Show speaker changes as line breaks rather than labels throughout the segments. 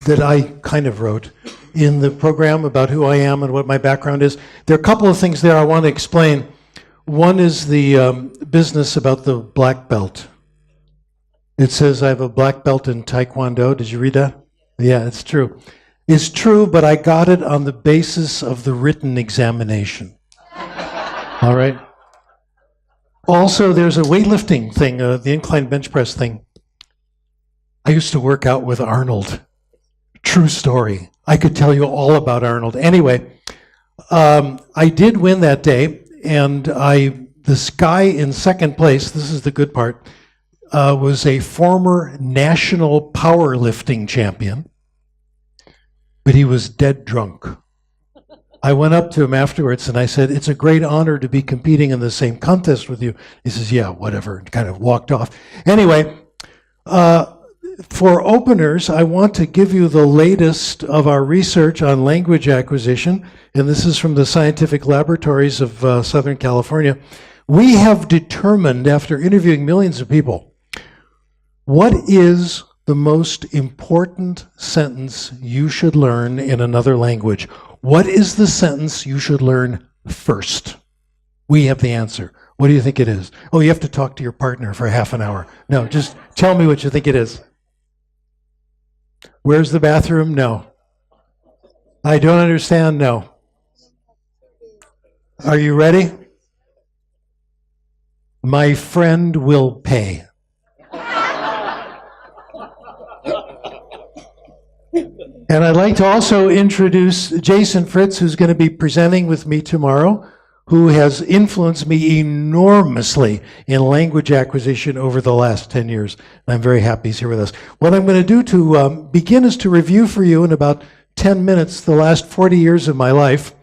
that I kind of wrote in the program about who I am and what my background is. There are a couple of things there I want to explain. One is the business about the black belt. It says I have a black belt in Taekwondo. Did you read that? Yeah, it's true. It's true, but I got it on the basis of the written examination. All right? Also, there's a weightlifting thing, the incline bench press thing. I used to work out with Arnold. True story. I could tell you all about Arnold. Anyway, I did win that day, and this guy in second place, this is the good part, was a former national powerlifting champion, but he was dead drunk. I went up to him afterwards and I said, "It's a great honor to be competing in the same contest with you." He says, "Yeah, whatever," and kind of walked off. Anyway, for openers, I want to give you the latest of our research on language acquisition, and this is from the scientific laboratories of Southern California. We have determined, after interviewing millions of people, what is the most important sentence you should learn in another language. What is the sentence you should learn first? We have the answer. What do you think it is? Oh, you have to talk to your partner for half an hour. No, just tell me what you think it is. Where's the bathroom? No. I don't understand? No. Are you ready? My friend will pay. And I'd like to also introduce Jason Fritz, who's going to be presenting with me tomorrow, who has influenced me enormously in language acquisition over the last 10 years. I'm very happy he's here with us. What I'm going to do to begin is to review for you in about 10 minutes the last 40 years of my life.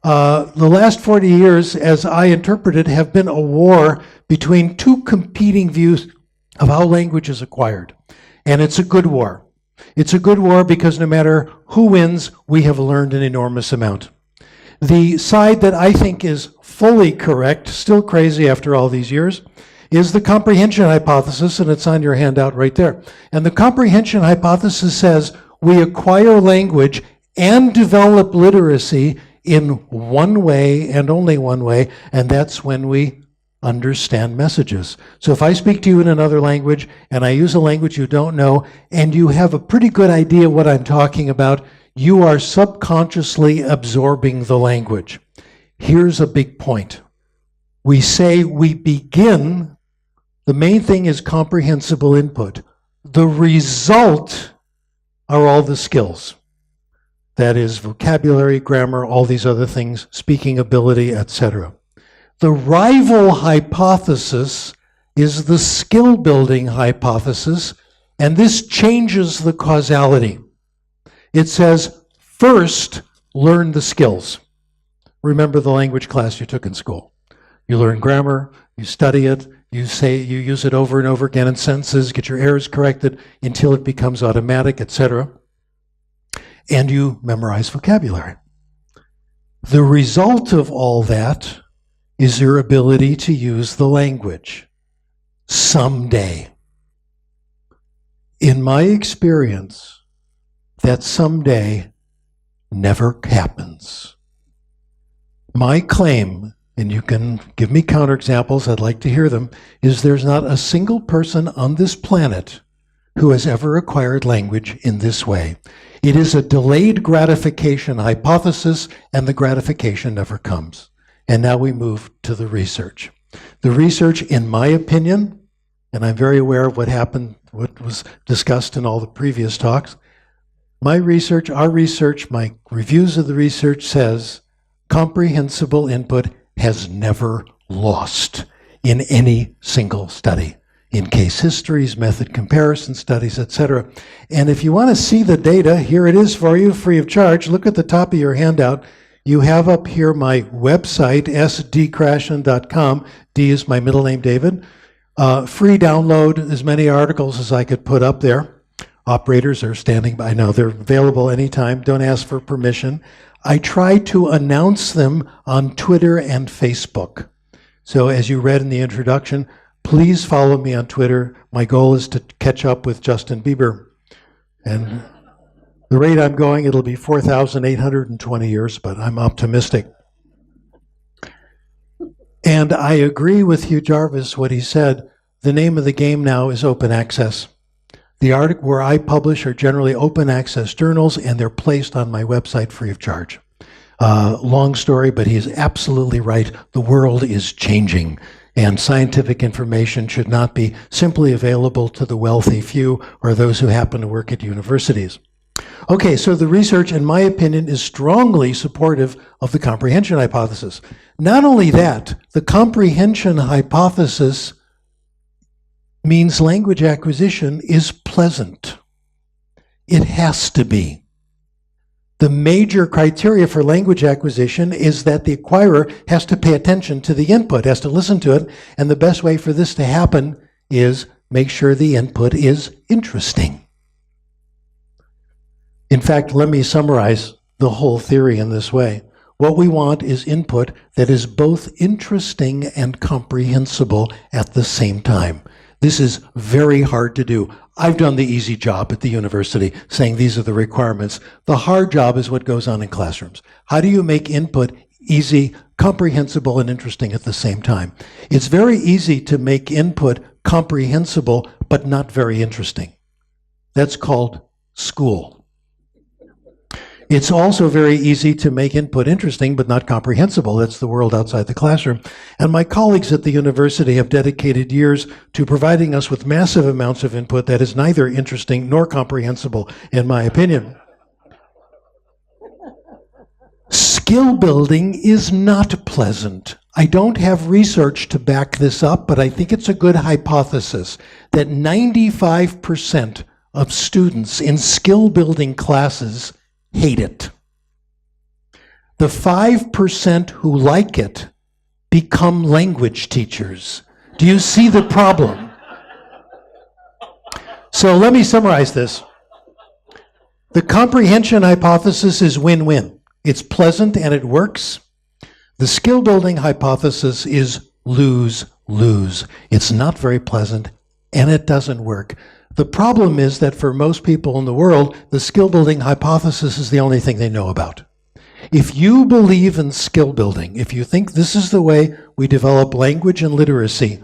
The last 40 years, as I interpret it, have been a war between two competing views of how language is acquired. And it's a good war. It's a good war because no matter who wins, we have learned an enormous amount. The side that I think is fully correct, still crazy after all these years, is the Comprehension Hypothesis, and it's on your handout right there. And the Comprehension Hypothesis says we acquire language and develop literacy in one way and only one way, and that's when we understand messages. So if I speak to you in another language and I use a language you don't know and you have a pretty good idea what I'm talking about, you are subconsciously absorbing the language. Here's a big point. We say we begin, the main thing is comprehensible input. The result are all the skills. That is vocabulary, grammar, all these other things, speaking ability, etc. The rival hypothesis is the skill-building hypothesis, and this changes the causality. It says, first, learn the skills. Remember the language class you took in school. You learn grammar, you study it, you use it over and over again in sentences, get your errors corrected until it becomes automatic, etc. And you memorize vocabulary. The result of all that is your ability to use the language someday. In my experience, that someday never happens. My claim, and you can give me counterexamples, I'd like to hear them, is there's not a single person on this planet who has ever acquired language in this way. It is a delayed gratification hypothesis, and the gratification never comes. And now we move to the research. The research, in my opinion, and I'm very aware of what happened, what was discussed in all the previous talks, my research, our research, my reviews of the research says comprehensible input has never lost in any single study, in case histories, method comparison studies, etc. And if you want to see the data, here it is for you, free of charge. Look at the top of your handout. You have up here my website, sdkrashen.com. D is my middle name, David. Free download, as many articles as I could put up there. Operators are standing by now. They're available anytime. Don't ask for permission. I try to announce them on Twitter and Facebook. So as you read in the introduction, please follow me on Twitter. My goal is to catch up with Justin Bieber. And The rate I'm going, it'll be 4,820 years, but I'm optimistic. And I agree with Hugh Jarvis, what he said. The name of the game now is open access. The articles where I publish are generally open access journals, and they're placed on my website free of charge. Long story, but he's absolutely right. The world is changing, and scientific information should not be simply available to the wealthy few or those who happen to work at universities. Okay, so the research, in my opinion, is strongly supportive of the comprehension hypothesis. Not only that, the comprehension hypothesis means language acquisition is pleasant. It has to be. The major criteria for language acquisition is that the acquirer has to pay attention to the input, has to listen to it, and the best way for this to happen is make sure the input is interesting. In fact, let me summarize the whole theory in this way. What we want is input that is both interesting and comprehensible at the same time. This is very hard to do. I've done the easy job at the university, saying these are the requirements. The hard job is what goes on in classrooms. How do you make input easy, comprehensible, and interesting at the same time? It's very easy to make input comprehensible, but not very interesting. That's called school. It's also very easy to make input interesting, but not comprehensible. That's the world outside the classroom. And my colleagues at the university have dedicated years to providing us with massive amounts of input that is neither interesting nor comprehensible, in my opinion. Skill building is not pleasant. I don't have research to back this up, but I think it's a good hypothesis that 95% of students in skill building classes hate it. The 5% who like it become language teachers. Do you see the problem? So let me summarize this. The comprehension hypothesis is win-win. It's pleasant and it works. The skill building hypothesis is lose-lose. It's not very pleasant and it doesn't work. The problem is that for most people in the world, the skill building hypothesis is the only thing they know about. If you believe in skill building, if you think this is the way we develop language and literacy,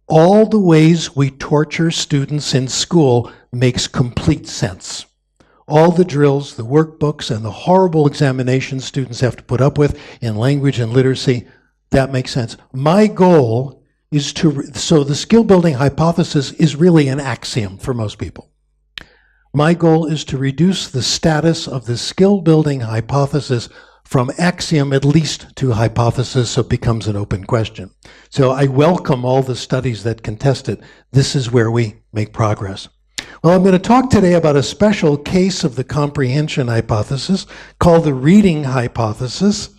all the ways we torture students in school makes complete sense. All the drills, the workbooks, and the horrible examinations students have to put up with in language and literacy, that makes sense. My goal is so the skill building hypothesis is really an axiom for most people. My goal is to reduce the status of the skill building hypothesis from axiom at least to hypothesis so it becomes an open question. So I welcome all the studies that contest it. This is where we make progress. Well, I'm going to talk today about a special case of the comprehension hypothesis called the reading hypothesis.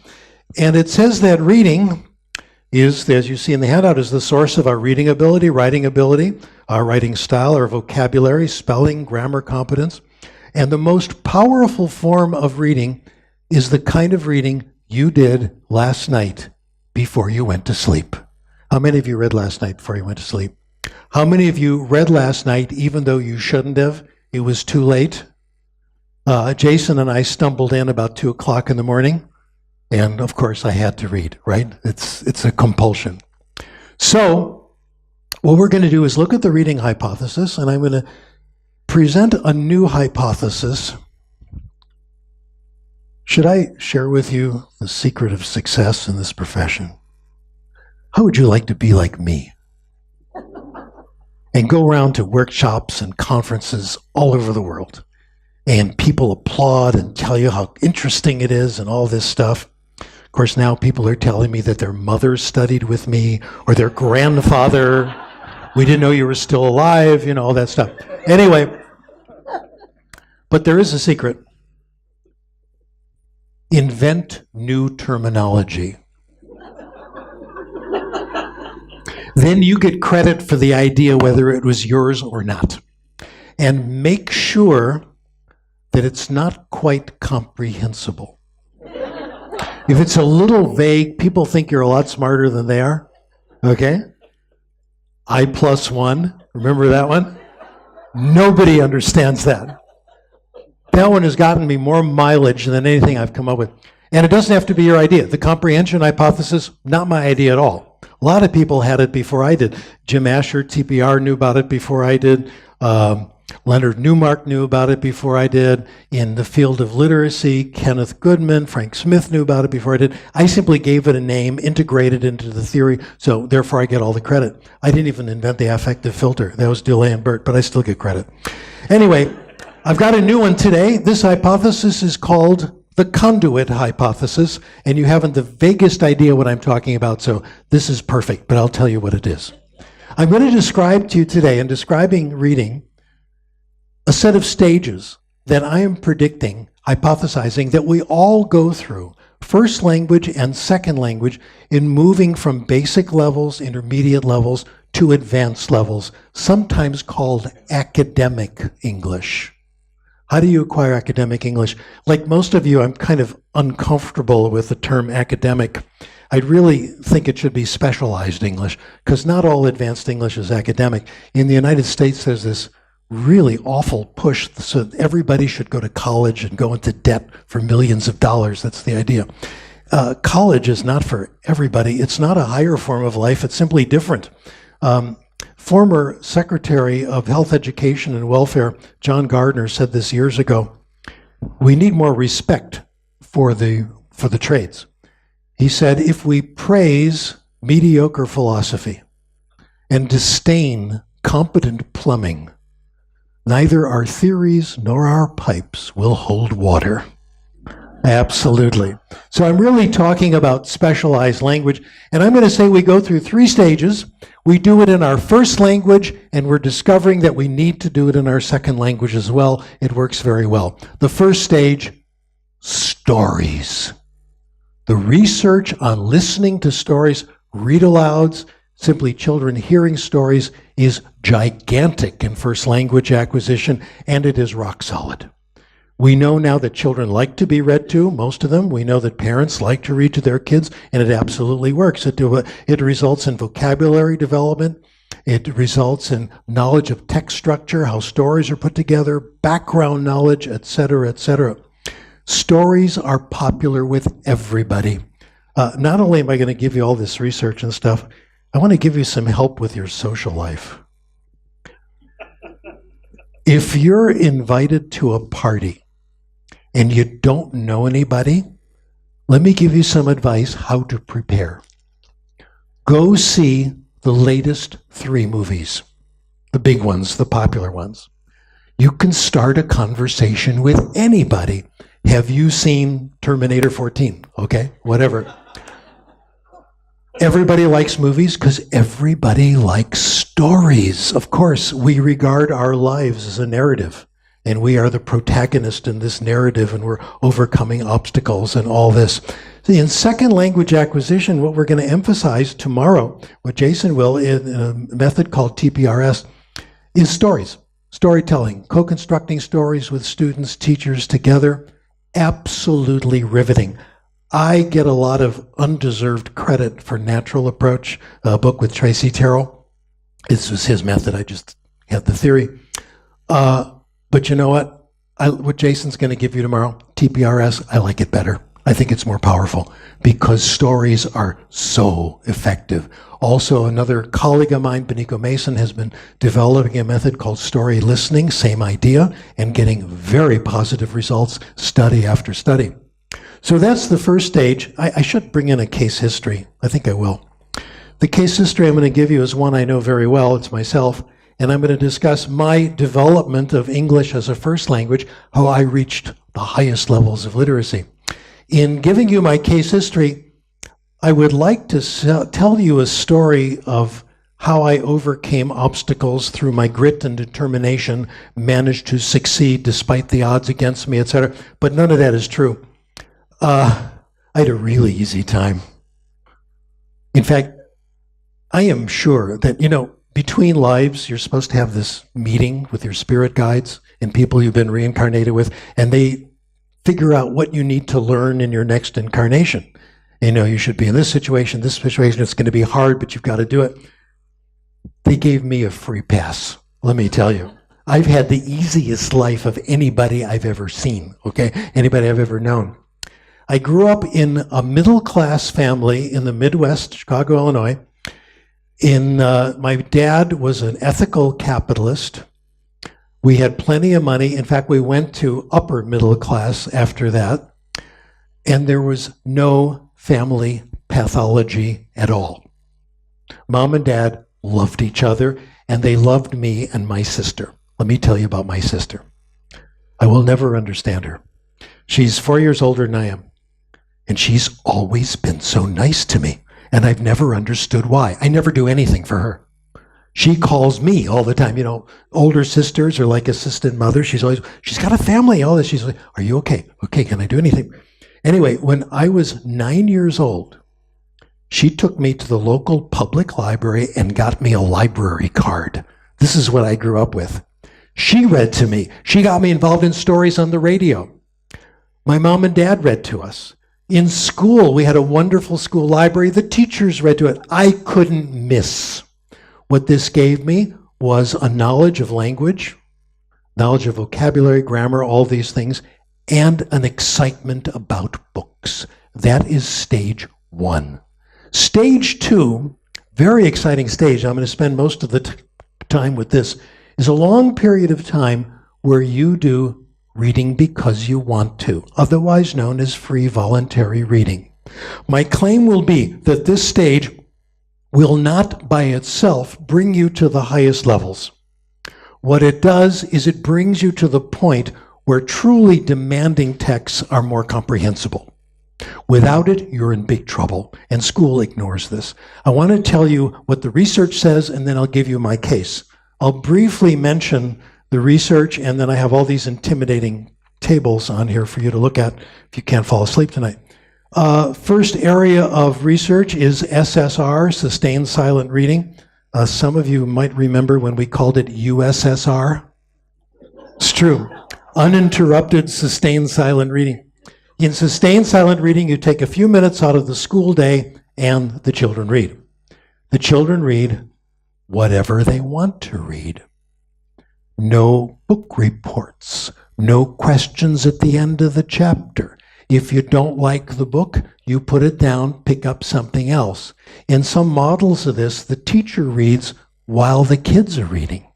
And it says that reading is, as you see in the handout, is the source of our reading ability, our writing style, our vocabulary, spelling, grammar competence. And the most powerful form of reading is the kind of reading you did last night before you went to sleep. How many of you read last night before you went to sleep? How many of you read last night even though you shouldn't have? It was too late. Jason and I stumbled in about 2 o'clock in the morning. And of course I had to read, right? It's a compulsion. So what we're going to do is look at the reading hypothesis, and I'm going to present a new hypothesis. Should I share with you the secret of success in this profession? How would you like to be like me? And go around to workshops and conferences all over the world, and people applaud and tell you how interesting it is and all this stuff. Of course, now people are telling me that their mother studied with me or their grandfather. We didn't know you were still alive, you know, all that stuff. Anyway, but there is a secret. Invent new terminology. Then you get credit for the idea whether it was yours or not. And make sure that it's not quite comprehensible. If it's a little vague, people think you're a lot smarter than they are. Okay? I+1, remember that one? Nobody understands that. That one has gotten me more mileage than anything I've come up with. And it doesn't have to be your idea. The comprehension hypothesis, not my idea at all. A lot of people had it before I did. Jim Asher, TPR, knew about it before I did. Leonard Newmark knew about it before I did. In the field of literacy, Kenneth Goodman, Frank Smith knew about it before I did. I simply gave it a name, integrated into the theory, so therefore I get all the credit. I didn't even invent the affective filter. That was DeLay and Burt, but I still get credit. Anyway, I've got a new one today. This hypothesis is called the Conduit Hypothesis, and you haven't the vaguest idea what I'm talking about, so this is perfect, but I'll tell you what it is. I'm going to describe to you today, in describing reading, a set of stages that I am predicting, hypothesizing, that we all go through, first language and second language, in moving from basic levels, intermediate levels, to advanced levels, sometimes called academic English. How do you acquire academic English? Like most of you, I'm kind of uncomfortable with the term academic. I really think it should be specialized English, because not all advanced English is academic. In the United States, there's this really awful push so everybody should go to college and go into debt for millions of dollars. That's the idea. College is not for everybody. It's not a higher form of life. It's simply different. Former Secretary of Health, Education, and Welfare, John Gardner, said this years ago. We need more respect for the trades. He said, if we praise mediocre philosophy and disdain competent plumbing, neither our theories nor our pipes will hold water. Absolutely. So I'm really talking about specialized language, and I'm going to say we go through 3 stages. We do it in our first language, and we're discovering that we need to do it in our second language as well. It works very well. The first stage, stories. The research on listening to stories, read-alouds, simply children hearing stories, is gigantic in first language acquisition, and it is rock solid. We know now that children like to be read to, most of them. We know that parents like to read to their kids, and it absolutely works. It results in vocabulary development. It results in knowledge of text structure, how stories are put together, background knowledge, etc., etc. Stories are popular with everybody. Not only am I going to give you all this research and stuff, I want to give you some help with your social life. If you're invited to a party and you don't know anybody, let me give you some advice how to prepare. Go see the latest 3 movies, the big ones, the popular ones. You can start a conversation with anybody. Have you seen Terminator 14? Okay, whatever. Everybody likes movies because everybody likes stories. Of course, we regard our lives as a narrative, and we are the protagonist in this narrative, and we're overcoming obstacles and all this. See, in second language acquisition, what we're going to emphasize tomorrow, what Jason will, in a method called TPRS, is stories, storytelling, co-constructing stories with students, teachers together. Absolutely riveting. I get a lot of undeserved credit for Natural Approach, a book with Tracy Terrell. This was his method. I just had the theory. But you know what? What Jason's going to give you tomorrow, TPRS, I like it better. I think it's more powerful because stories are so effective. Also, another colleague of mine, Benico Mason, has been developing a method called story listening, same idea, and getting very positive results study after study. So that's the first stage. I should bring in a case history. I think I will. The case history I'm going to give you is one I know very well. It's myself. And I'm going to discuss my development of English as a first language, how I reached the highest levels of literacy. In giving you my case history, I would like to tell you a story of how I overcame obstacles through my grit and determination, managed to succeed despite the odds against me, etc. But none of that is true. I had a really easy time. In fact, I am sure that, between lives, you're supposed to have this meeting with your spirit guides and people you've been reincarnated with, and they figure out what you need to learn in your next incarnation. You should be in this situation, it's going to be hard, but you've got to do it. They gave me a free pass, let me tell you. I've had the easiest life of anybody I've ever seen, okay? Anybody I've ever known. I grew up in a middle-class family in the Midwest, Chicago, Illinois. My dad was an ethical capitalist. We had plenty of money. In fact, we went to upper middle class after that. And there was no family pathology at all. Mom and Dad loved each other, and they loved me and my sister. Let me tell you about my sister. I will never understand her. She's 4 years older than I am, and she's always been so nice to me, and I've never understood why. I never do anything for her. She calls me all the time. You know, older sisters are like assistant mothers. She's got a family, all this. She's like, are you okay? Okay, can I do anything? Anyway, when I was 9 years old, she took me to the local public library and got me a library card. This is what I grew up with. She read to me. She got me involved in stories on the radio. My mom and dad read to us. In school, we had a wonderful school library. The teachers read to it. I couldn't miss. What this gave me was a knowledge of language, knowledge of vocabulary, grammar, all these things, and an excitement about books. That is stage one. Stage two, very exciting stage, I'm going to spend most of the time with this, is a long period of time where you do reading because you want to, otherwise known as free voluntary reading. My claim will be that this stage will not by itself bring you to the highest levels. What it does is it brings you to the point where truly demanding texts are more comprehensible. Without it, you're in big trouble, and school ignores this. I want to tell you what the research says, and then I'll give you my case. I'll briefly mention the research, and then I have all these intimidating tables on here for you to look at if you can't fall asleep tonight. First area of research is SSR, Sustained Silent Reading. Some of you might remember when we called it USSR. It's true. Uninterrupted Sustained Silent Reading. In Sustained Silent Reading, you take a few minutes out of the school day and the children read. The children read whatever they want to read. No book reports, no questions at the end of the chapter. If you don't like the book, you put it down, pick up something else. In some models of this, the teacher reads while the kids are reading.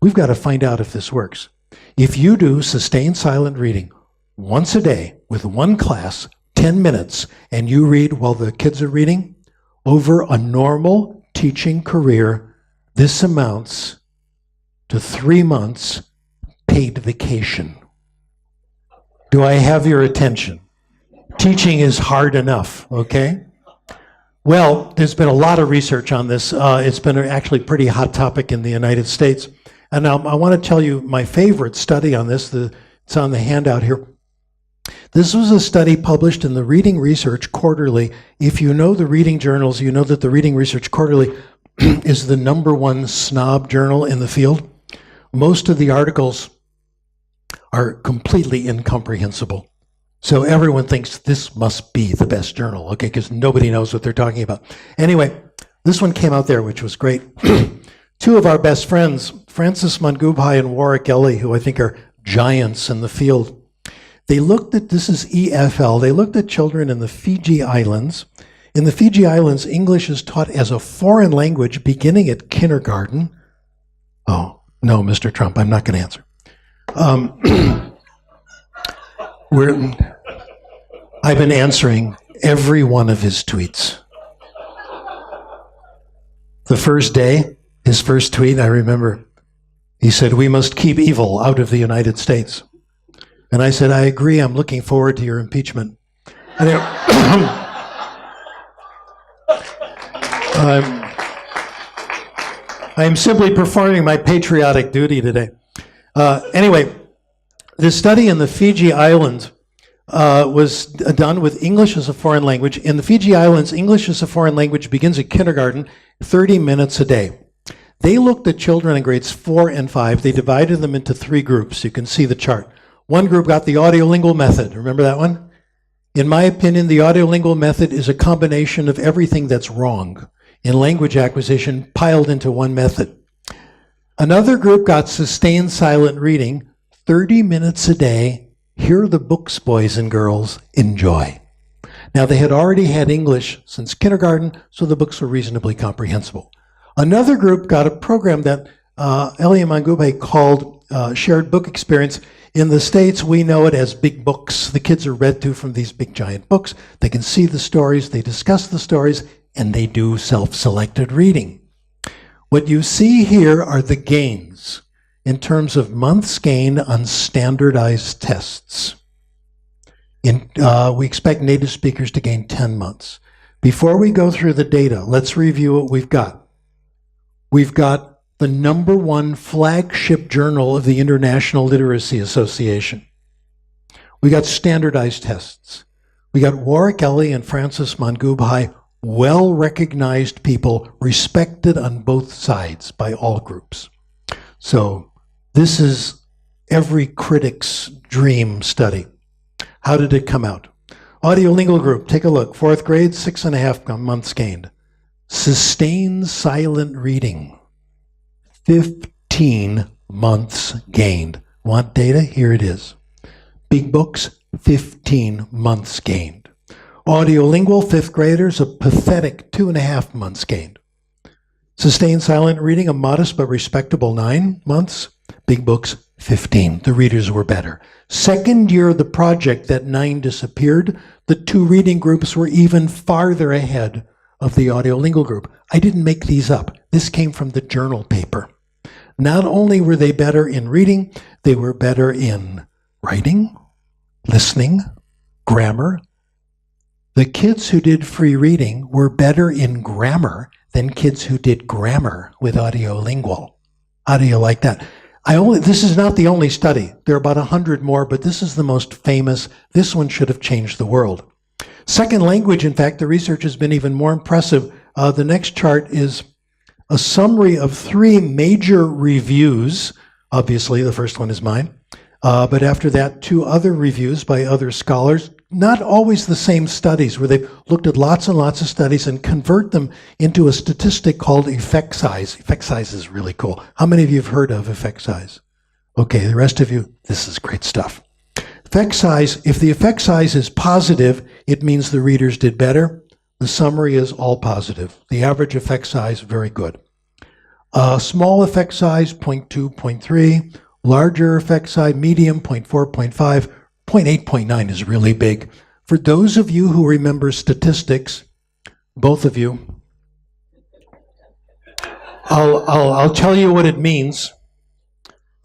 We've got to find out if this works. If you do sustained silent reading once a day with one class, 10 minutes, and you read while the kids are reading, over a normal teaching career, this amounts to 3 months paid vacation. Do I have your attention? Teaching is hard enough, okay? Well, there's been a lot of research on this. It's been actually a pretty hot topic in the United States. And I want to tell you my favorite study on this. It's on the handout here. This was a study published in the Reading Research Quarterly. If you know the reading journals, you know that the Reading Research Quarterly is the #1 snob journal in the field. Most of the articles are completely incomprehensible. So everyone thinks this must be the best journal, okay, because nobody knows what they're talking about. Anyway, this one came out there, which was great. Two of our best friends, Francis Mangubhai and Warwick Ellie, who I think are giants in the field, they looked at, this is EFL, they looked at children in the Fiji Islands. In the Fiji Islands, English is taught as a foreign language beginning at kindergarten. Oh, no, Mr. Trump, I'm not going to answer. I've been answering every one of his tweets. The first day, his first tweet, I remember, he said, "We must keep evil out of the United States." And I said, "I agree, I'm looking forward to your impeachment." And I'm simply performing my patriotic duty today. Anyway, the study in the Fiji Islands was done with English as a foreign language. In the Fiji Islands, English as a foreign language begins at kindergarten, 30 minutes a day. They looked at children in grades 4 and 5. They divided them into 3 groups. You can see the chart. One group got the audiolingual method. Remember that one? In my opinion, the audiolingual method is a combination of everything that's wrong in language acquisition piled into one method. Another group got sustained silent reading, 30 minutes a day. Here are the books, boys and girls, enjoy. Now, they had already had English since kindergarten, so the books were reasonably comprehensible. Another group got a program that Elia Mangube called Shared Book Experience. In the States, we know it as big books. The kids are read to from these big giant books. They can see the stories, they discuss the stories, and they do self-selected reading. What you see here are the gains in terms of months gained on standardized tests. We expect native speakers to gain 10 months. Before we go through the data, let's review what we've got. We've got the #1 flagship journal of the International Literacy Association. We got standardized tests. We got Warwick Ellie and Francis Mangubhai, well-recognized people, respected on both sides by all groups. So this is every critic's dream study. How did it come out? Audiolingual group, take a look. 4th grade, 6.5 months gained. Sustained silent reading, 15 months gained. Want data? Here it is. Big books, 15 months gained. Audiolingual 5th graders, a pathetic 2.5 months gained. Sustained silent reading, a modest but respectable 9 months. Big books, 15. The readers were better. Second year of the project, that 9 disappeared. The 2 reading groups were even farther ahead of the audiolingual group. I didn't make these up. This came from the journal paper. Not only were they better in reading, they were better in writing, listening, grammar. The kids who did free reading were better in grammar than kids who did grammar with audiolingual. How do you like that? This is not the only study. There are about 100 more, but this is the most famous. This one should have changed the world. Second language, in fact, the research has been even more impressive. The next chart is a summary of 3 major reviews. Obviously, the first one is mine. But after that, 2 other reviews by other scholars. Not always the same studies, where they've looked at lots and lots of studies and convert them into a statistic called effect size. Effect size is really cool. How many of you have heard of effect size? Okay, the rest of you, this is great stuff. Effect size, if the effect size is positive, it means the readers did better. The summary is all positive. The average effect size, very good. Small effect size, 0.2, 0.3. Larger effect size, medium, 0.4, 0.5. 0.8, 0.9 is really big. For those of you who remember statistics, both of you, I'll tell you what it means,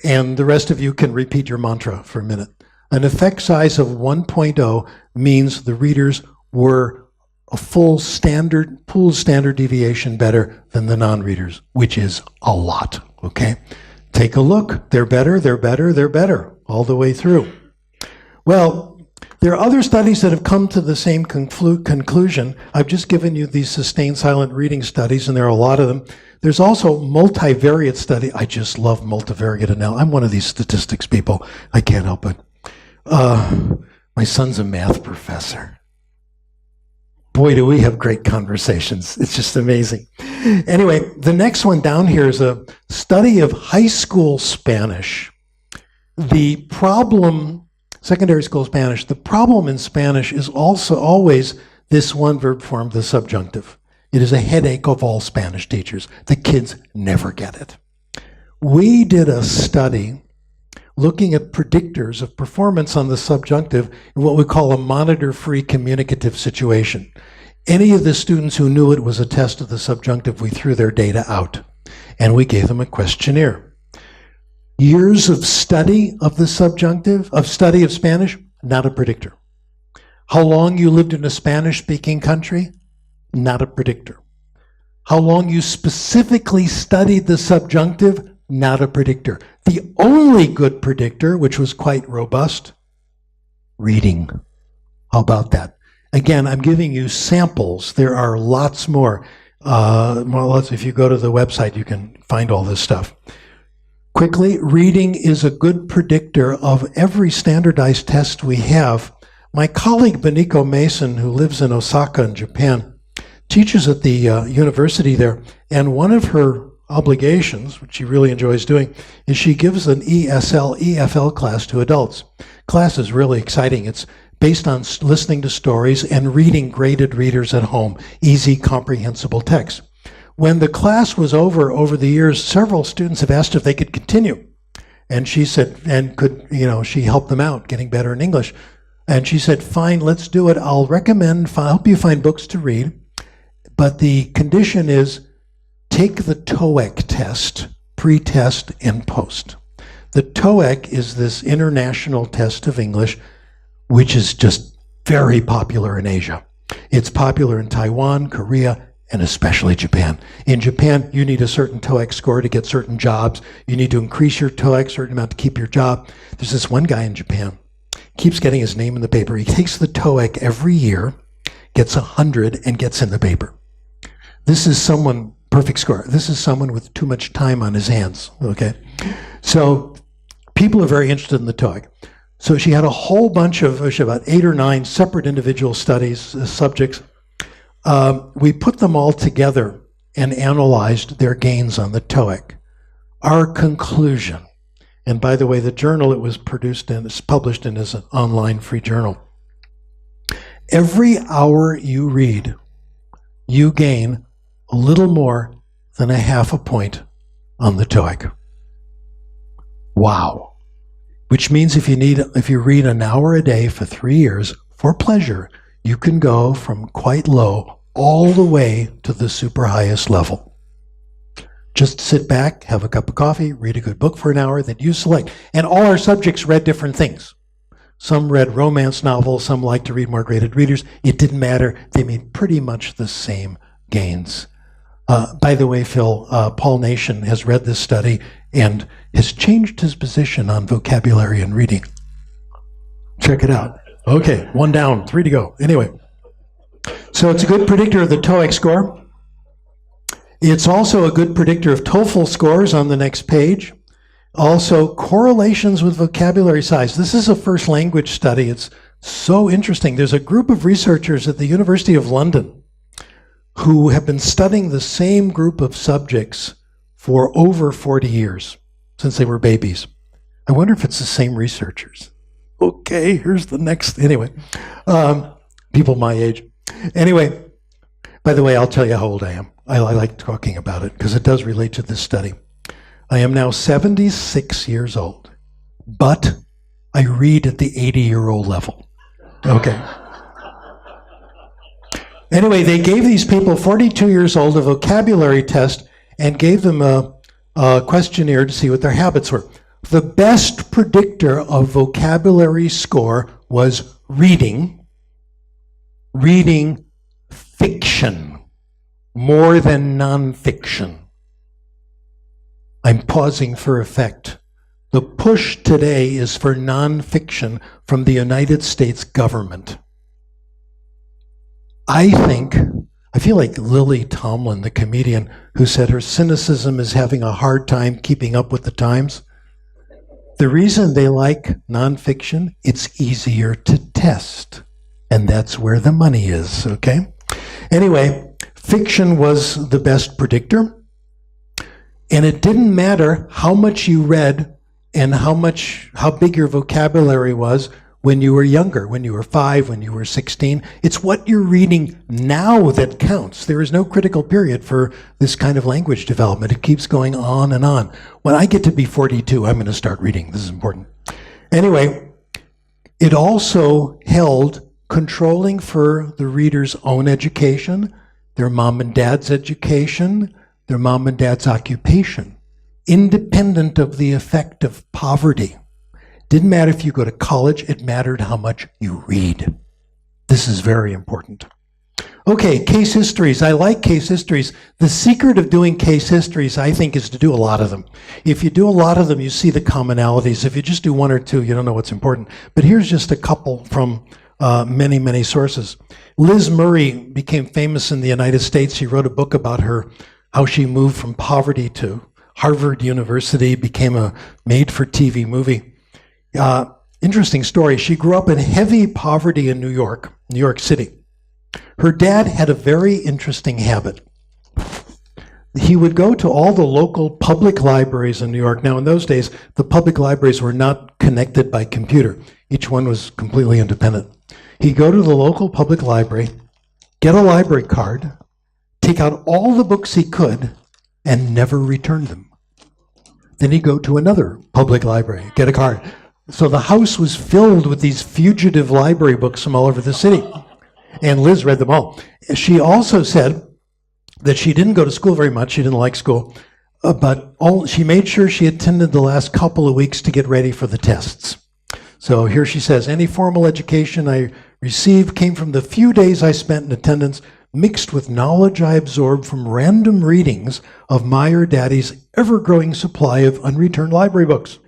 and the rest of you can repeat your mantra for a minute. An effect size of 1.0 means the readers were a full standard, pooled standard deviation better than the non-readers, which is a lot, okay? Take a look. They're better, they're better, they're better all the way through. Well, there are other studies that have come to the same conclusion. I've just given you these sustained silent reading studies, and there are a lot of them. There's also multivariate study. I just love multivariate analysis. I'm one of these statistics people. I can't help it. My son's a math professor. Boy, do we have great conversations. It's just amazing. Anyway, the next one down here is a study of high school Spanish. The problem, secondary school Spanish, the problem in Spanish is also always this one verb form, the subjunctive. It is a headache of all Spanish teachers. The kids never get it. We did a study looking at predictors of performance on the subjunctive in what we call a monitor-free communicative situation. Any of the students who knew it was a test of the subjunctive, we threw their data out, and we gave them a questionnaire. Years of study of the subjunctive, of study of Spanish, not a predictor. How long you lived in a Spanish-speaking country, not a predictor. How long you specifically studied the subjunctive, not a predictor. The only good predictor, which was quite robust, reading. How about that? Again, I'm giving you samples. There are lots more. If you go to the website, you can find all this stuff. Quickly, reading is a good predictor of every standardized test we have. My colleague Beniko Mason, who lives in Osaka in Japan, teaches at the university there, and one of her obligations, which she really enjoys doing, is she gives an ESL, EFL class to adults. Class is really exciting. It's based on listening to stories and reading graded readers at home, easy, comprehensible text. When the class was over the years, several students have asked if they could continue. And she said, and could, she helped them out getting better in English. And she said, fine, let's do it. I'll help you find books to read. But the condition is take the TOEIC test, pre-test and post. The TOEIC is this international test of English, which is just very popular in Asia. It's popular in Taiwan, Korea, and especially Japan. In Japan, you need a certain TOEIC score to get certain jobs. You need to increase your TOEIC a certain amount to keep your job. There's this one guy in Japan, keeps getting his name in the paper. He takes the TOEIC every year, gets 100, and gets in the paper. This is someone, perfect score. This is someone with too much time on his hands, okay? So people are very interested in the TOEIC. So she had a whole bunch of, about 8 or 9 separate individual studies, subjects. We put them all together and analyzed their gains on the TOEIC. Our conclusion, and by the way, the journal it was produced in is published in is an online free journal. Every hour you read, you gain a little more than a half a point on the TOEIC. Wow. Which means if you read an hour a day for 3 years for pleasure, you can go from quite low all the way to the super highest level. Just sit back, have a cup of coffee, read a good book for an hour, then you select. And all our subjects read different things. Some read romance novels, some liked to read more graded readers. It didn't matter. They made pretty much the same gains. By the way, Phil, Paul Nation has read this study and has changed his position on vocabulary and reading. Check it out. Okay, 1 down, 3 to go. Anyway, so it's a good predictor of the TOEIC score. It's also a good predictor of TOEFL scores on the next page. Also, correlations with vocabulary size. This is a first language study. It's so interesting. There's a group of researchers at the University of London who have been studying the same group of subjects for over 40 years, since they were babies. I wonder if it's the same researchers. Okay, here's the next, anyway. People my age. Anyway, by the way, I'll tell you how old I am. I like talking about it because it does relate to this study. I am now 76 years old, but I read at the 80-year-old level. Okay. Anyway, they gave these people, 42 years old, a vocabulary test and gave them a questionnaire to see what their habits were. The best predictor of vocabulary score was reading fiction more than nonfiction. I'm pausing for effect. The push today is for nonfiction from the United States government. I feel like Lily Tomlin, the comedian, who said her cynicism is having a hard time keeping up with the times. The reason they like nonfiction, it's easier to test. And that's where the money is, okay? Anyway, fiction was the best predictor. And it didn't matter how much you read and how big your vocabulary was when you were younger, when you were 5, when you were 16. It's what you're reading now that counts. There is no critical period for this kind of language development. It keeps going on and on. When I get to be 42, I'm going to start reading. This is important. Anyway, it also held controlling for the reader's own education, their mom and dad's education, their mom and dad's occupation, independent of the effect of poverty. Didn't matter if you go to college, it mattered how much you read. This is very important. Okay, case histories. I like case histories. The secret of doing case histories, I think, is to do a lot of them. If you do a lot of them, you see the commonalities. If you just do 1 or 2, you don't know what's important. But here's just a couple from many, many sources. Liz Murray became famous in the United States. She wrote a book about how she moved from poverty to Harvard University, became a made-for-TV movie. Interesting story. She grew up in heavy poverty in New York City. Her dad had a very interesting habit. he would go to all the local public libraries in New York. Now, in those days, the public libraries were not connected by computer. Each one was completely independent. He'd go to the local public library, get a library card, take out all the books he could, and never return them. Then he'd go to another public library, get a card. So the house was filled with these fugitive library books from all over the city. And Liz read them all. She also said that she didn't go to school very much. She didn't like school. But she made sure she attended the last couple of weeks to get ready for the tests. So here she says, any formal education I received came from the few days I spent in attendance, mixed with knowledge I absorbed from random readings of my or Daddy's ever-growing supply of unreturned library books.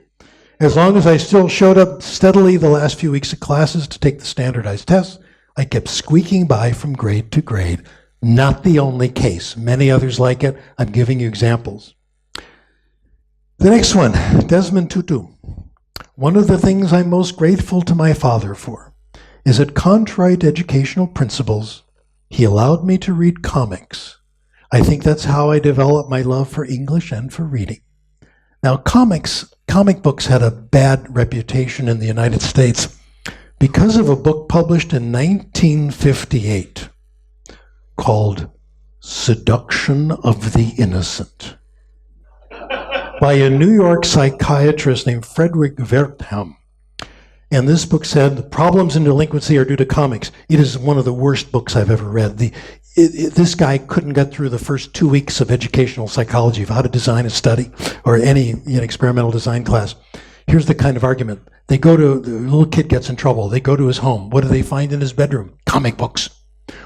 As long as I still showed up steadily the last few weeks of classes to take the standardized tests, I kept squeaking by from grade to grade. Not the only case. Many others like it. I'm giving you examples. The next one, Desmond Tutu. One of the things I'm most grateful to my father for is that, contrary to educational principles, he allowed me to read comics. I think that's how I developed my love for English and for reading. Now, comic books had a bad reputation in the United States because of a book published in 1958 called Seduction of the Innocent by a New York psychiatrist named Frederick Wertham. And this book said, the problems in delinquency are due to comics. It is one of the worst books I've ever read. This guy couldn't get through the first 2 weeks of educational psychology of how to design a study or any experimental design class. Here's the kind of argument. The little kid gets in trouble. They go to his home. What do they find in his bedroom? Comic books.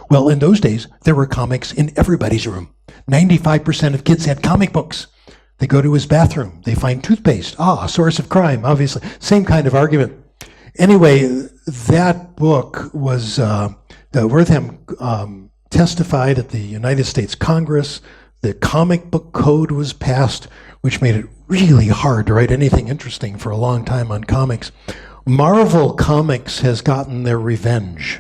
Well, in those days, there were comics in everybody's room. 95% of kids had comic books. They go to his bathroom. They find toothpaste. A source of crime, obviously. Same kind of argument. Anyway, that book was, Wertham testified at the United States Congress. The comic book code was passed, which made it really hard to write anything interesting for a long time on comics. Marvel Comics has gotten their revenge.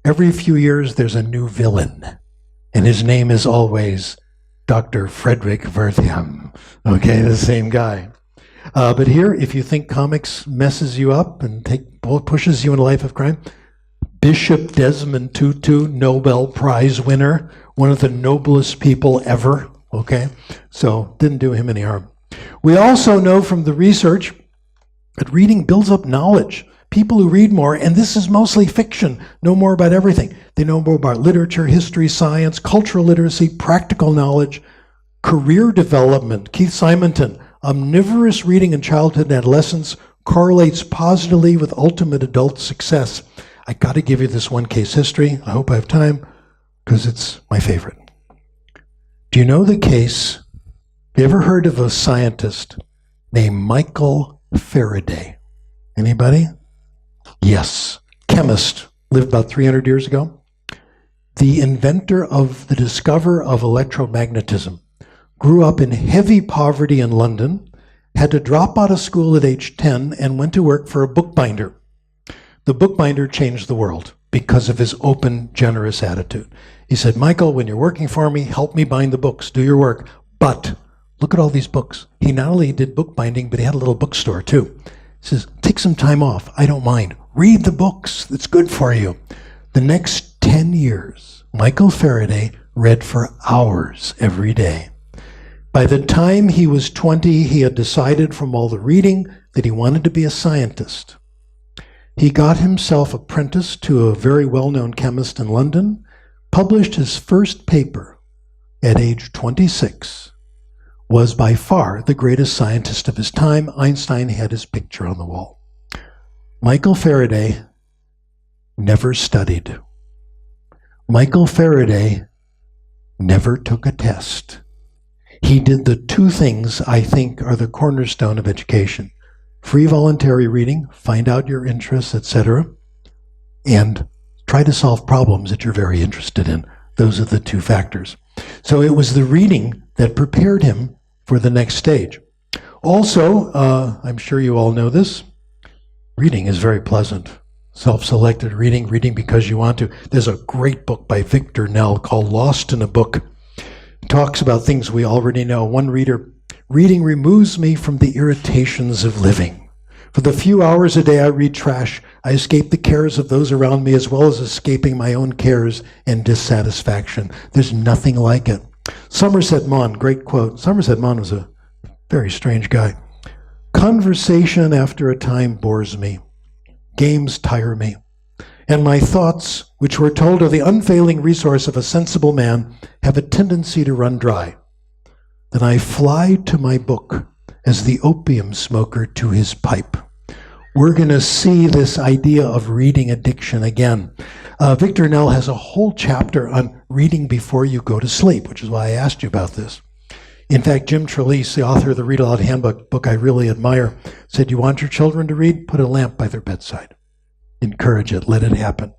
Every few years, there's a new villain, and his name is always Dr. Frederick Wertham. Okay, the same guy. But here, if you think comics messes you up and pushes you in a life of crime, Bishop Desmond Tutu, Nobel Prize winner, one of the noblest people ever. Okay, so didn't do him any harm. We also know from the research that reading builds up knowledge. People who read more, and this is mostly fiction, know more about everything. They know more about literature, history, science, cultural literacy, practical knowledge, career development. Keith Simonton, omnivorous reading in childhood and adolescence correlates positively with ultimate adult success. I got to give you this one case history. I hope I have time, because it's my favorite. Do you know the case? Have you ever heard of a scientist named Michael Faraday? Anybody? Yes. Chemist. Lived about 300 years ago. The inventor of the discoverer of electromagnetism. Grew up in heavy poverty in London. Had to drop out of school at age 10 and went to work for a bookbinder. The bookbinder changed the world because of his open, generous attitude. He said, Michael, when you're working for me, help me bind the books, do your work. But look at all these books. He not only did bookbinding, but he had a little bookstore too. He says, take some time off. I don't mind. Read the books. It's good for you. The next 10 years, Michael Faraday read for hours every day. By the time he was 20, he had decided from all the reading that he wanted to be a scientist. He got himself apprenticed to a very well-known chemist in London, published his first paper at age 26, was by far the greatest scientist of his time. Einstein had his picture on the wall. Michael Faraday never studied. Michael Faraday never took a test. He did the two things I think are the cornerstone of education. Free voluntary reading, find out your interests, etc., and try to solve problems that you're very interested in. Those are the two factors. So it was the reading that prepared him for the next stage. Also, I'm sure you all know this, reading is very pleasant. Self-selected reading because you want to. There's a great book by Victor Nell called Lost in a Book. talks about things we already know. One reader, reading removes me from the irritations of living. For the few hours a day I read trash, I escape the cares of those around me as well as escaping my own cares and dissatisfaction. There's nothing like it. Somerset Maugham, great quote. Somerset Maugham was a very strange guy. Conversation after a time bores me. Games tire me. And my thoughts, which we're told are the unfailing resource of a sensible man, have a tendency to run dry. Then I fly to my book as the opium smoker to his pipe. We're going to see this idea of reading addiction again. Victor Nell has a whole chapter on reading before you go to sleep, which is why I asked you about this. In fact, Jim Trelease, the author of the Read Aloud Handbook, book I really admire, said, you want your children to read? Put a lamp by their bedside. Encourage it, let it happen.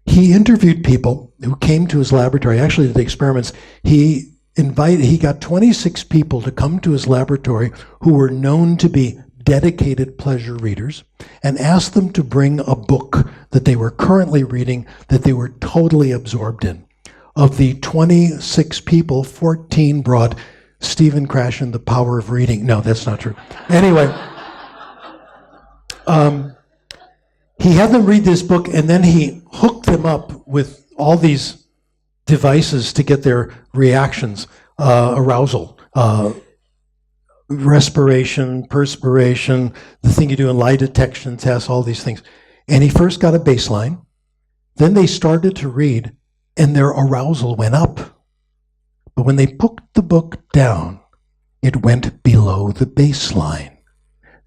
He interviewed people who came to his laboratory, actually did the experiments. He got 26 people to come to his laboratory who were known to be dedicated pleasure readers and asked them to bring a book that they were currently reading that they were totally absorbed in. Of the 26 people, 14 brought Stephen Krashen, The Power of Reading. No, that's not true. Anyway, he had them read this book, and then he hooked them up with all these devices to get their reactions, arousal, respiration, perspiration, the thing you do in lie detection tests, all these things. And he first got a baseline. Then they started to read, and their arousal went up. But when they put the book down, it went below the baseline.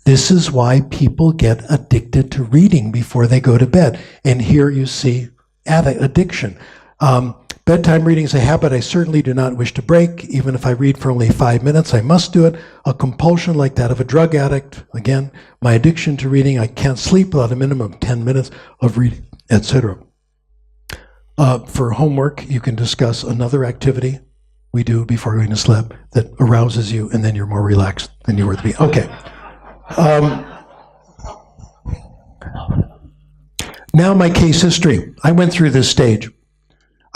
This is why people get addicted to reading before they go to bed. And here you see addiction. Bedtime reading is a habit I certainly do not wish to break. Even if I read for only 5 minutes, I must do it. A compulsion like that of a drug addict, again, my addiction to reading, I can't sleep without a minimum of 10 minutes of reading, etc. For homework, you can discuss another activity we do before going to sleep that arouses you, and then you're more relaxed than you were to be. Okay. Now my case history. I went through this stage.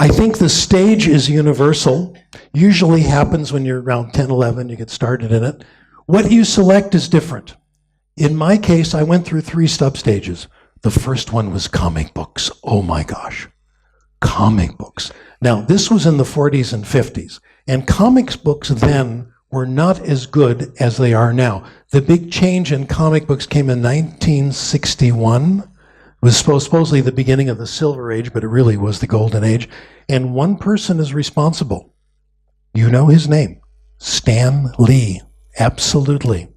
I think the stage is universal. Usually happens when you're around 10, 11, you get started in it. What you select is different. In my case, I went through 3 sub-stages. The first one was comic books. Oh my gosh. Comic books. Now, this was in the 40s and 50s, and comics books then were not as good as they are now. The big change in comic books came in 1961. It was supposedly the beginning of the Silver Age, but it really was the Golden Age. And one person is responsible. You know his name, Stan Lee. Absolutely.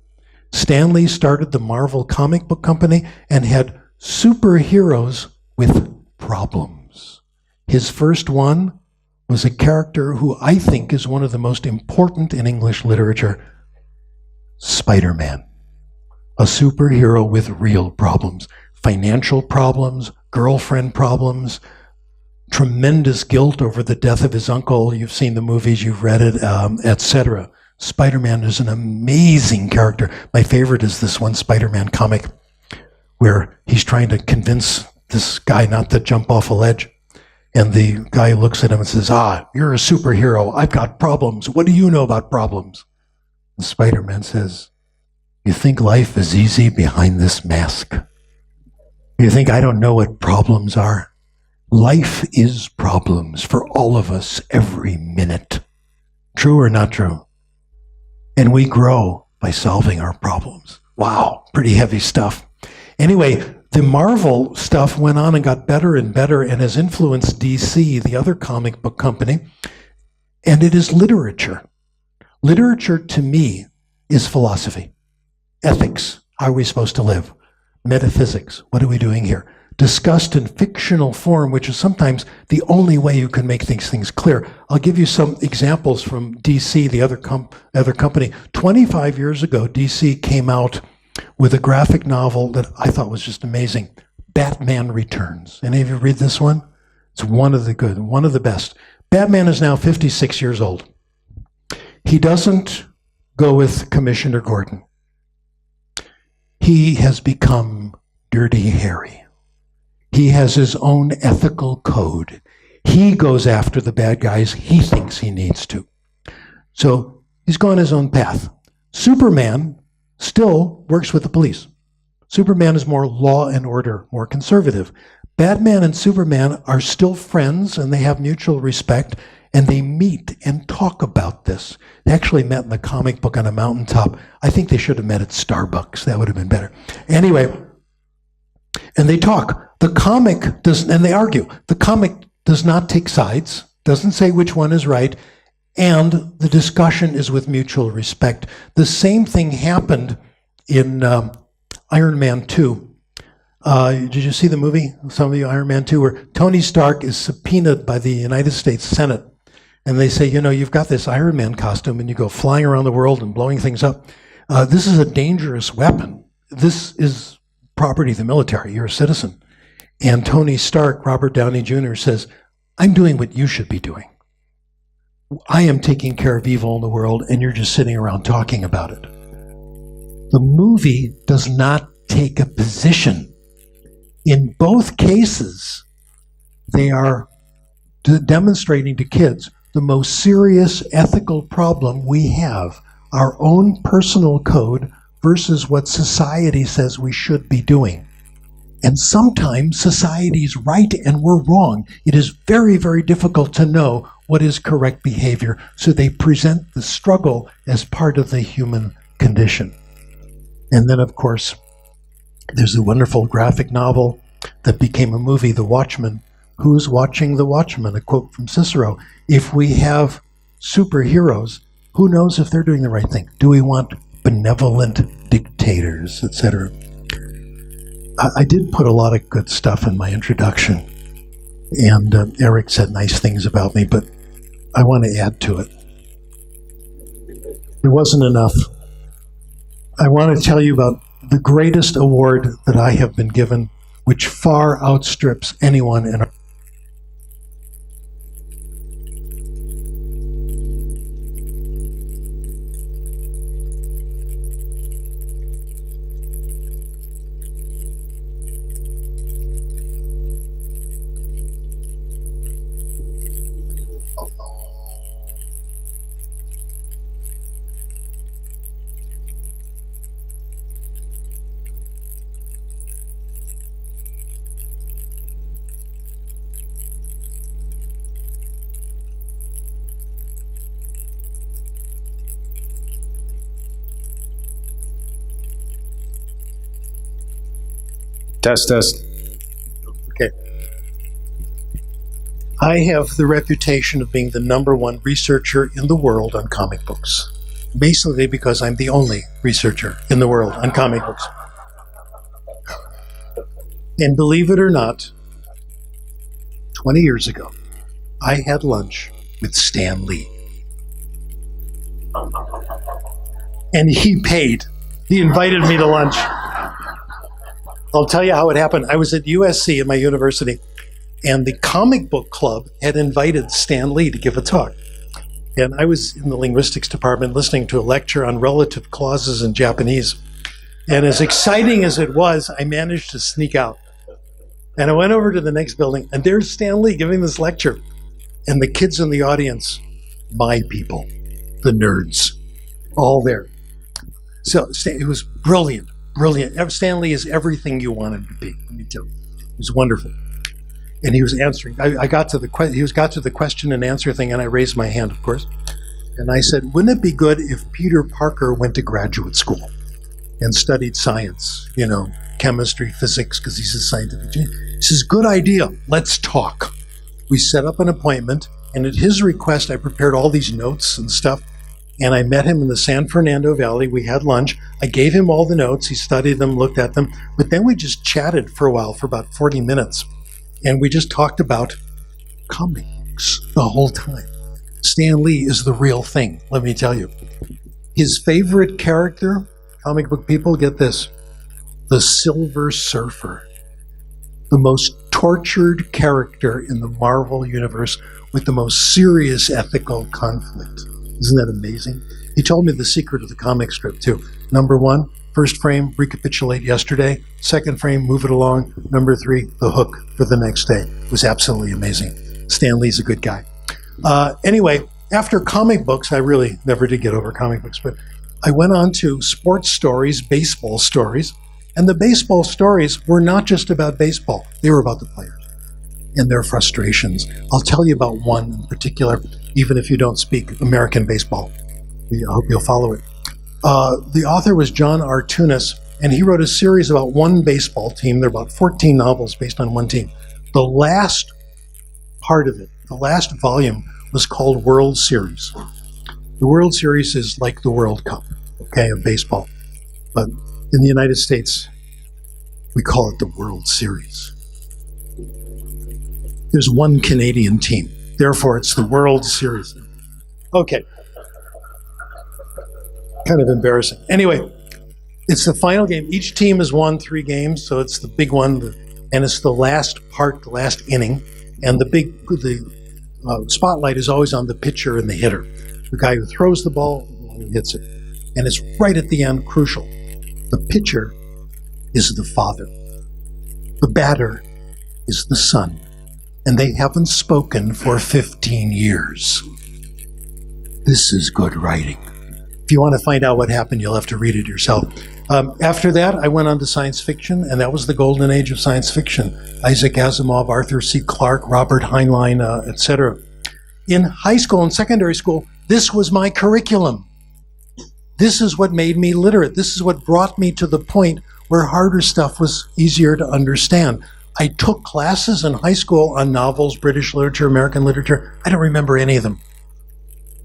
Stan Lee started the Marvel comic book company and had superheroes with problems. His first one was a character who I think is one of the most important in English literature, Spider-Man. A superhero with real problems. Financial problems, girlfriend problems, tremendous guilt over the death of his uncle. You've seen the movies, you've read it, etc. Spider-Man is an amazing character. My favorite is this one Spider-Man comic where he's trying to convince this guy not to jump off a ledge. And the guy looks at him and says, you're a superhero. I've got problems. What do you know about problems? And Spider-Man says, you think life is easy behind this mask? You think I don't know what problems are? Life is problems for all of us every minute. True or not true? And we grow by solving our problems. Wow, pretty heavy stuff. Anyway, the Marvel stuff went on and got better and better and has influenced DC, the other comic book company, and it is literature. Literature, to me, is philosophy. Ethics, how are we supposed to live? Metaphysics, what are we doing here? Discussed in fictional form, which is sometimes the only way you can make these things clear. I'll give you some examples from DC, the other company. 25 years ago, DC came out with a graphic novel that I thought was just amazing. Batman Returns. Any of you read this one? It's one of the best. Batman is now 56 years old. He doesn't go with Commissioner Gordon. He has become Dirty Harry. He has his own ethical code. He goes after the bad guys he thinks he needs to. So he's gone his own path. Superman still works with the police. Superman is more law and order, more conservative. Batman and Superman are still friends, and they have mutual respect, and they meet and talk about this. They actually met in the comic book on a mountaintop. I think they should have met at Starbucks. That would have been better. Anyway, and they talk. The comic does, and they argue. The comic does not take sides, doesn't say which one is right, and the discussion is with mutual respect. The same thing happened in Iron Man 2. Did you see the movie, some of you, Iron Man 2, where Tony Stark is subpoenaed by the United States Senate, and they say, you've got this Iron Man costume, and you go flying around the world and blowing things up. This is a dangerous weapon. This is property of the military. You're a citizen. And Tony Stark, Robert Downey Jr., says, I'm doing what you should be doing. I am taking care of evil in the world, and you're just sitting around talking about it. The movie does not take a position. In both cases, they are demonstrating to kids the most serious ethical problem we have, our own personal code versus what society says we should be doing. And sometimes society's right and we're wrong. It is very, very difficult to know what is correct behavior, so they present the struggle as part of the human condition. And then, of course, there's a wonderful graphic novel that became a movie, The Watchmen. Who's watching The Watchmen? A quote from Cicero. If we have superheroes, who knows if they're doing the right thing? Do we want benevolent dictators, etc.? I did put a lot of good stuff in my introduction, and Eric said nice things about me, but I want to add to it. It wasn't enough. I want to tell you about the greatest award that I have been given, which far outstrips anyone in our
Test.
Okay. I have the reputation of being the #1 researcher in the world on comic books, basically because I'm the only researcher in the world on comic books. And believe it or not, 20 years ago, I had lunch with Stan Lee. And he paid. He invited me to lunch. I'll tell you how it happened. I was at USC at my university, and the comic book club had invited Stan Lee to give a talk. And I was in the linguistics department listening to a lecture on relative clauses in Japanese. And as exciting as it was, I managed to sneak out. And I went over to the next building, and there's Stan Lee giving this lecture. And the kids in the audience, my people, the nerds, all there. So it was brilliant. Brilliant. Stan Lee is everything you want him to be. Let me tell you, it was wonderful. And he was answering. He got to the question and answer thing, and I raised my hand, of course. And I said, "Wouldn't it be good if Peter Parker went to graduate school and studied science? Chemistry, physics, because he's a scientific genius." He says, "Good idea. Let's talk." We set up an appointment, and at his request, I prepared all these notes and stuff. And I met him in the San Fernando Valley. We had lunch. I gave him all the notes. He studied them, looked at them. But then we just chatted for a while, for about 40 minutes. And we just talked about comics the whole time. Stan Lee is the real thing, let me tell you. His favorite character, comic book people, get this, the Silver Surfer. The most tortured character in the Marvel universe with the most serious ethical conflict. Isn't that amazing? He told me the secret of the comic strip, too. #1, first frame, recapitulate yesterday. Second frame, move it along. #3, the hook for the next day. It was absolutely amazing. Stan Lee's a good guy. Anyway, after comic books, I really never did get over comic books, but I went on to sports stories, baseball stories, and the baseball stories were not just about baseball. They were about the players and their frustrations. I'll tell you about one in particular, even if you don't speak American baseball. I hope you'll follow it. The author was John R. Tunis, and he wrote a series about one baseball team. There are about 14 novels based on one team. The last part of it, the last volume, was called World Series. The World Series is like the World Cup, okay, of baseball. But in the United States, we call it the World Series. There's one Canadian team. Therefore, it's the World Series. Okay. Kind of embarrassing. Anyway, it's the final game. Each team has won 3 games, so it's the big one, and it's the last part, the last inning. And the spotlight is always on the pitcher and the hitter, the guy who throws the ball and who hits it. And it's right at the end, crucial. The pitcher is the father. The batter is the son. And they haven't spoken for 15 years. This is good writing. If you want to find out what happened, you'll have to read it yourself. After that, I went on to science fiction, and that was the golden age of science fiction. Isaac Asimov, Arthur C. Clarke, Robert Heinlein, etc. In high school and secondary school, this was my curriculum. This is what made me literate. This is what brought me to the point where harder stuff was easier to understand. I took classes in high school on novels, British literature, American literature. I don't remember any of them.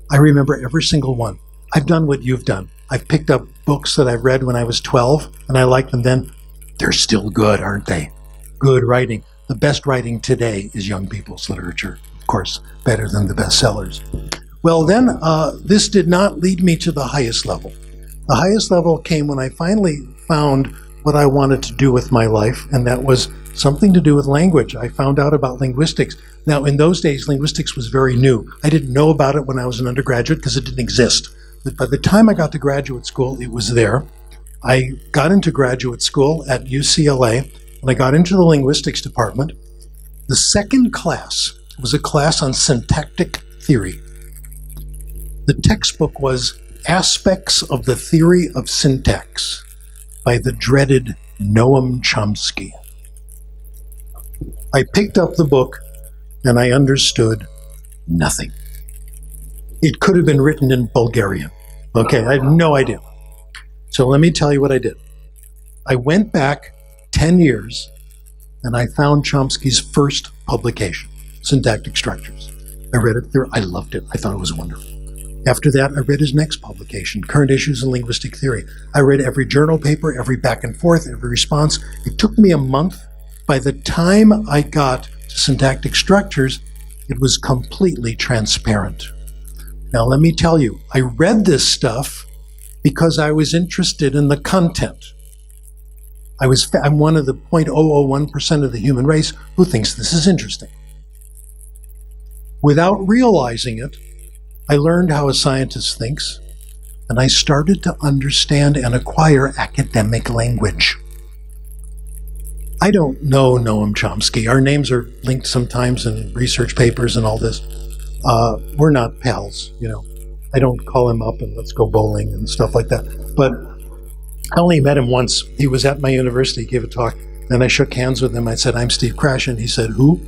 I remember every single one. I've done what you've done. I've picked up books that I read when I was 12, and I liked them then. They're still good, aren't they? Good writing. The best writing today is young people's literature. Of course, better than the bestsellers. Well, then, this did not lead me to the highest level. The highest level came when I finally found what I wanted to do with my life, and that was something to do with language. I found out about linguistics. Now, in those days, linguistics was very new. I didn't know about it when I was an undergraduate because it didn't exist. But by the time I got to graduate school, it was there. I got into graduate school at UCLA, and I got into the linguistics department. The second class was a class on syntactic theory. The textbook was Aspects of the Theory of Syntax by the dreaded Noam Chomsky. I picked up the book and I understood nothing. It could have been written in Bulgarian. Okay, I had no idea. So let me tell you what I did. I went back 10 years and I found Chomsky's first publication, Syntactic Structures. I read it there. I loved it. I thought it was wonderful. After that, I read his next publication, Current Issues in Linguistic Theory. I read every journal paper, every back and forth, every response. It took me a month. By the time I got to Syntactic Structures, it was completely transparent. Now, let me tell you, I read this stuff because I was interested in the content. I'm one of the 0.001% of the human race who thinks this is interesting. Without realizing it, I learned how a scientist thinks, and I started to understand and acquire academic language. I don't know Noam Chomsky. Our names are linked sometimes in research papers and all this. We're not pals, you know. I don't call him up and let's go bowling and stuff like that. But I only met him once. He was at my university, gave a talk, and I shook hands with him. I said, "I'm Steve Krashen." He said, "Who?"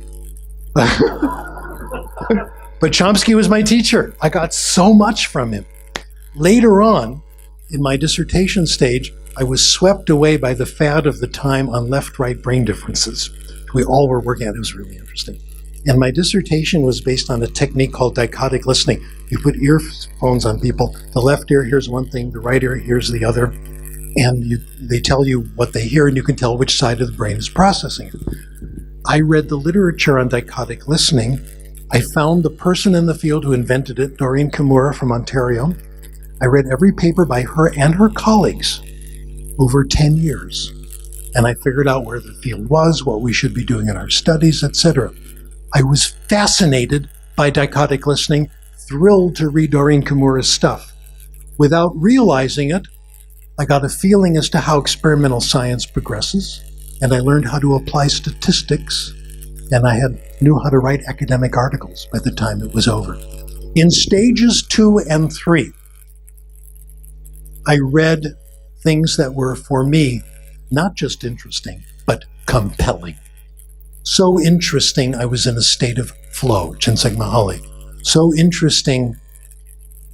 But Chomsky was my teacher. I got so much from him. Later on, in my dissertation stage, I was swept away by the fad of the time on left-right brain differences. We all were working at it. It was really interesting. And my dissertation was based on a technique called dichotic listening. You put earphones on people. The left ear hears one thing, the right ear hears the other. And they tell you what they hear, and you can tell which side of the brain is processing it. I read the literature on dichotic listening. I found the person in the field who invented it, Doreen Kimura from Ontario. I read every paper by her and her colleagues over 10 years. And I figured out where the field was, what we should be doing in our studies, etc. I was fascinated by dichotic listening, thrilled to read Doreen Kimura's stuff. Without realizing it, I got a feeling as to how experimental science progresses, and I learned how to apply statistics, and I knew how to write academic articles by the time it was over. In stages 2 and 3, I read things that were, for me, not just interesting, but compelling. So interesting, I was in a state of flow, Chinsek Mahali. So interesting,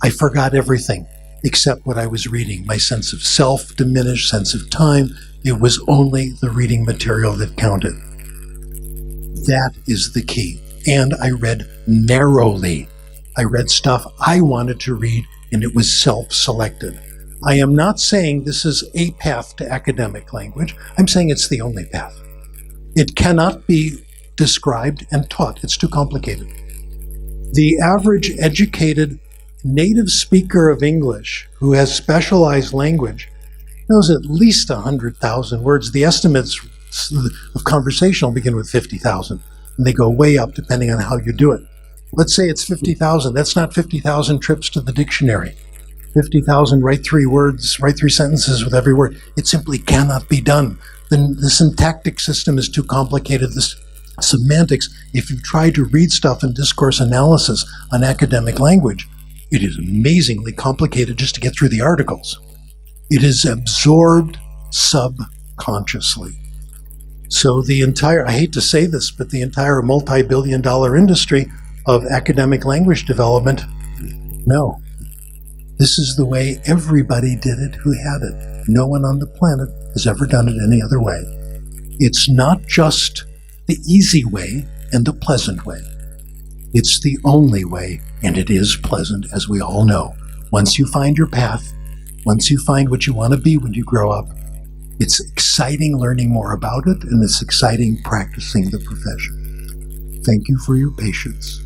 I forgot everything except what I was reading. My sense of self diminished, sense of time. It was only the reading material that counted. That is the key. And I read narrowly. I read stuff I wanted to read, and it was self-selected. I am not saying this is a path to academic language. I'm saying it's the only path. It cannot be described and taught. It's too complicated. The average educated native speaker of English who has specialized language knows at least 100,000 words. The estimates of conversational begin with 50,000, and they go way up depending on how you do it. Let's say it's 50,000. That's not 50,000 trips to the dictionary. 50,000, write 3 words, write 3 sentences with every word. It simply cannot be done. The syntactic system is too complicated. The semantics, if you try to read stuff in discourse analysis on academic language, it is amazingly complicated just to get through the articles. It is absorbed subconsciously. So the entire, I hate to say this, but the entire multi-billion-dollar industry of academic language development, no. This is the way everybody did it who had it. No one on the planet has ever done it any other way. It's not just the easy way and the pleasant way. It's the only way, and it is pleasant, as we all know. Once you find your path, once you find what you want to be when you grow up, it's exciting learning more about it, and it's exciting practicing the profession. Thank you for your patience.